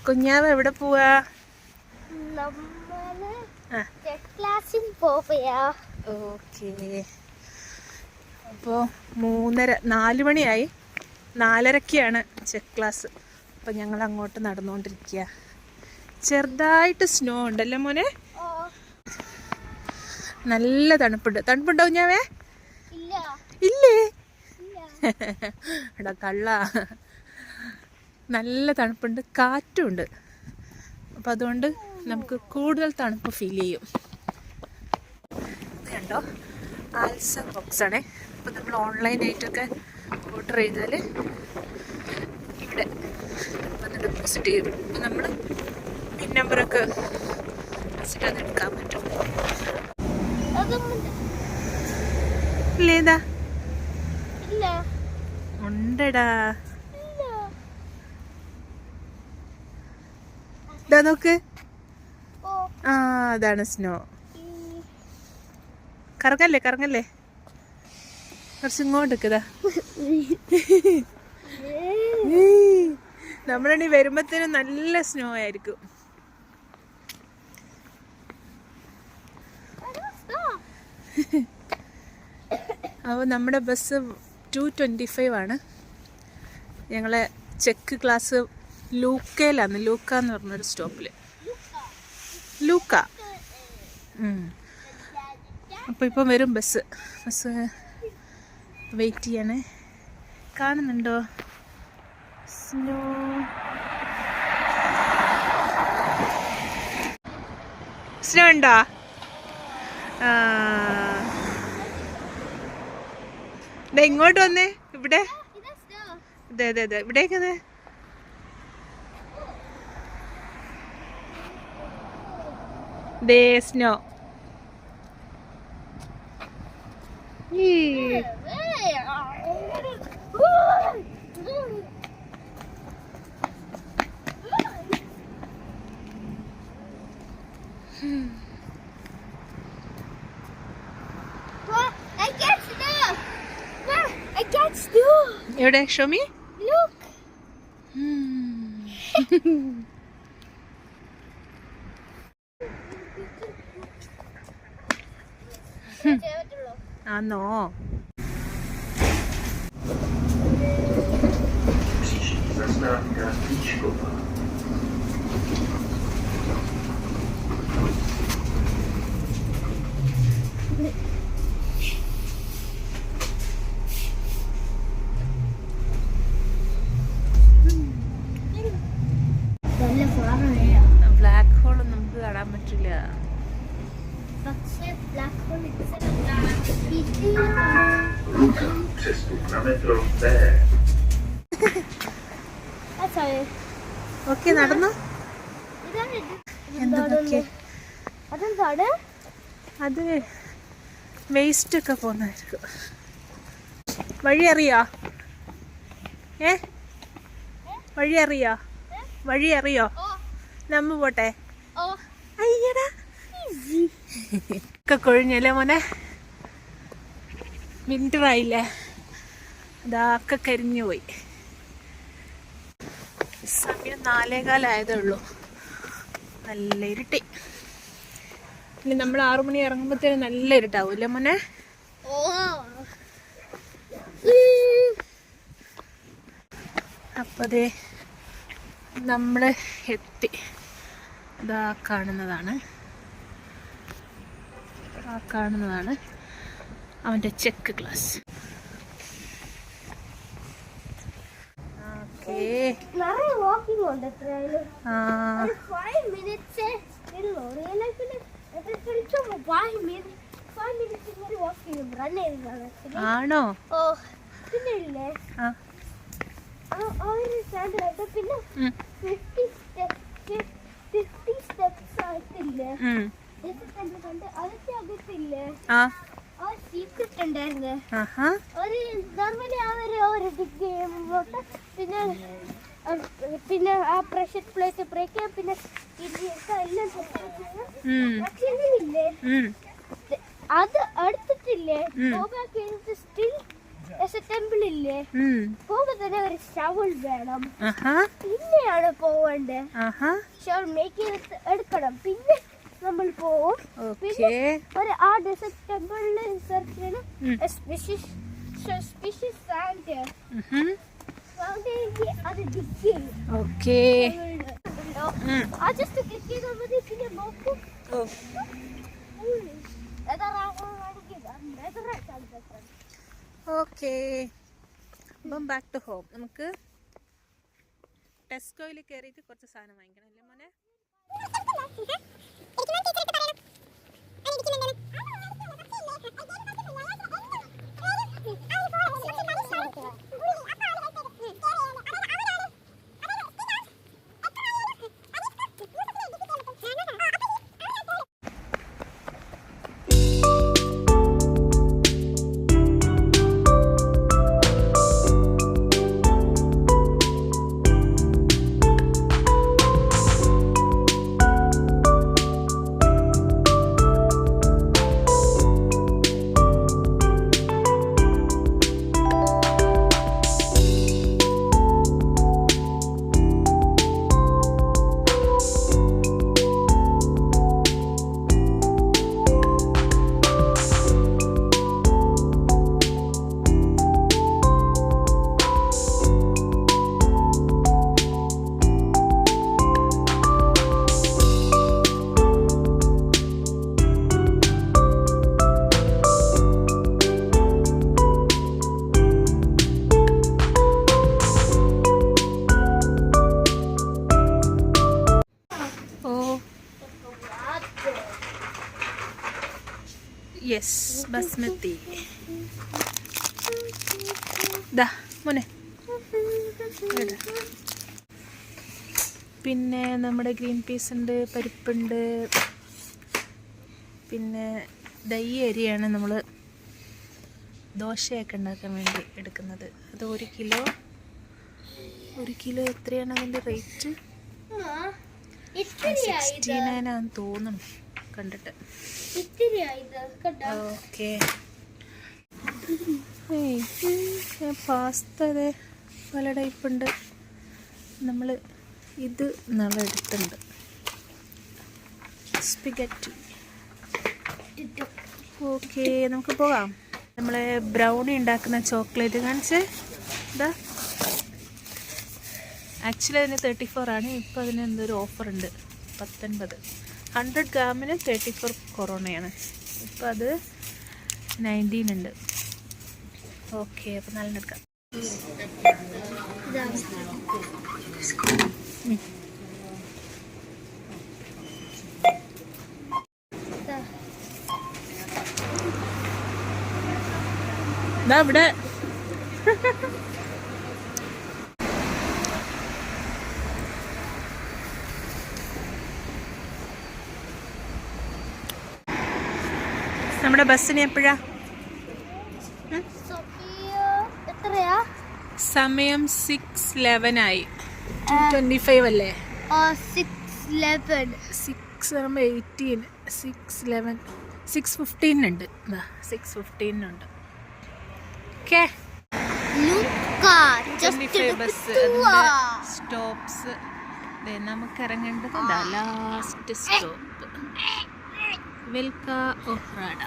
കുഞ്ഞാവ് എവിടെ പോവാ? ഓക്കേ. അപ്പോൾ 4 മണിയായി. 4:30ക്കാണ് ചെക്ക് ക്ലാസ്. അപ്പം ഞങ്ങൾ അങ്ങോട്ട് നടന്നുകൊണ്ടിരിക്കുക. ചെറുതായിട്ട് സ്നോ ഉണ്ടല്ലേ മോനെ? നല്ല തണുപ്പുണ്ടോ കുഞ്ഞാവേ? ഇല്ലേ? എടാ കള്ള. നല്ല തണുപ്പുണ്ട്, കാറ്റുണ്ട്. അപ്പം അതുകൊണ്ട് നമുക്ക് കൂടുതൽ തണുപ്പ് ഫീൽ ചെയ്യും. ഇത് കണ്ടോ, ആൽസ ബോക്സാണേ. അപ്പം നമ്മൾ ഓൺലൈനായിട്ടൊക്കെ ഓർഡർ ചെയ്താൽ ഇവിടെ വന്ന് ഡെപ്പോസിറ്റ് ചെയ്യും. അപ്പം നമ്മൾ പിൻ നമ്പറൊക്കെ വെച്ചിട്ട് അത് എടുക്കാൻ പറ്റും. ഇല്ലേതാ? ഉണ്ടടാ. ഇതാ നോക്ക്. ആ, അതാണ് സ്നോ. കറങ്ങല്ലേ കുറച്ച് ഇങ്ങോട്ട് നിൽക്കതാ. നമ്മളീ വരുമ്പത്തേനും നല്ല സ്നോ ആയിരിക്കും. അപ്പോൾ നമ്മുടെ ബസ് 2:25 ആണ്. ഞങ്ങളെ ചെക്ക് ക്ലാസ് ലൂക്കയിലാണ്. ലൂക്ക എന്ന് പറഞ്ഞൊരു സ്റ്റോപ്പിൽ. ലൂക്ക. അപ്പോൾ ഇപ്പം വരും ബസ് വെയിറ്റ് ചെയ്യണേ. കാണുന്നുണ്ടോ സ്നോ? സ്നോ ഉണ്ടോ? ഇങ്ങോട്ട് വന്നേ. ഇവിടെ അതെ ഇവിടേക്കത്. ദേ സ്നോ. എവിടെ? ഷോമി. ആന്നോ? ബ്ലാക്ക് ഹോൾ നമുക്ക് കാണാൻ പറ്റില്ല. ഓക്കെ, നടന്നു. അത് വേസ്റ്റ് ഒക്കെ പോന്നായിരിക്കും. വഴി അറിയോ? വഴി അറിയോ? നമ്മ പോട്ടെ. അയ്യടാ ഒക്കെ കൊഴിഞ്ഞല്ലേ മോനെ? വിന്ററായില്ലേ? അതൊക്കെ കരിഞ്ഞു പോയി. സമയം 4:15 ഉള്ളൂ. നല്ല ഇരുട്ടി. ഇനി നമ്മൾ 6 മണി ഇറങ്ങുമ്പോഴത്തേനും നല്ല ഇരുട്ടാവും അല്ലേ മോനെ? അപ്പോൾ അതേ നമ്മൾ എത്തി. ഇതാ കാണുന്നതാണ് അവൻ്റെ ചെക്ക് ക്ലാസ്. ആണോ? പിന്നെ ആ പ്രഷർ പ്ലേറ്റ് ബ്രേക്ക് പിന്നെ അത് എടുത്തിട്ടില്ലേ? സ്റ്റിൽ ടെമ്പിൾ ഇല്ലേ പോകുമ്പോ തന്നെ ഒരു ഷവൽ വേണം പിന്നെയാണ് പോവണ്ടേ ഷവൽ മേക്ക് ചെയ്ത് എടുക്കണം പിന്നെ നമ്മൾ പോവും പിന്നെ ഒരു ആ ഡെസേർട്ട് ടെമ്പിളിൽ സെർച്ച് ചെയ്യണം സ്പീഷീസ് സാൻഡ് അത് ഡിഗ് ചെയ്യും ആ ജസ്റ്റ് ക്ലിക്ക് ചെയ്താൽ മതി പിന്നെ നോക്കും ഓക്കെ അപ്പം ബാക്ക് ടു ഹോം. നമുക്ക് ടെസ്കോയിൽ കയറിയിട്ട് കുറച്ച് സാധനം വാങ്ങിക്കണം അല്ലേ മോനെ? യെസ് ബസ്മതി. ദാ മോനെ പിന്നെ നമ്മുടെ ഗ്രീൻ പീസ് ഉണ്ട്, പരിപ്പുണ്ട്, പിന്നെ ഈ അരിയാണ് നമ്മൾ ദോശയൊക്കെ ഉണ്ടാക്കാൻ വേണ്ടി എടുക്കുന്നത്. അത് 1 കിലോ എത്രയാണ് അതിൻ്റെ റേറ്റ്? 69 ആണെന്ന് തോന്നുന്നു കണ്ടിട്ട്. ഓക്കെ പാസ്ത അതെ പല ടൈപ്പുണ്ട്. നമ്മൾ ഇത് നല്ല എടുത്തുണ്ട് സ്പിഗറ്റി. ഓക്കെ നമുക്ക് പോകാം. നമ്മൾ ബ്രൗണി ഉണ്ടാക്കുന്ന ചോക്ലേറ്റ് കാണിച്ച് ഇതാ. ആക്ച്വലി അതിന് 34 ആണ്. ഇപ്പോൾ അതിന് എന്തൊരു ഓഫറുണ്ട് 19. 100 ഗ്രാമിന് 34 കൊറോണയാണ്. ഇപ്പോൾ അത് 19 ഉണ്ട്. ഓക്കെ അപ്പോൾ നല്ല എടുക്കാം. ഇവിടെ നമ്മുടെ ബസ്സിന് എപ്പോഴാ സമയം? 6:11 ആയി. 2:25 അല്ലേ? 6:11 6:18 6:11 6:15 ഉണ്ട്. 6:15 ഉണ്ട്. ഓക്കെ ബസ് സ്റ്റോപ്സ് നമുക്ക് ഇറങ്ങേണ്ടത് ലാസ്റ്റ് സ്റ്റോപ്പ് വെൽക്ക ഒഹ്റാഡ.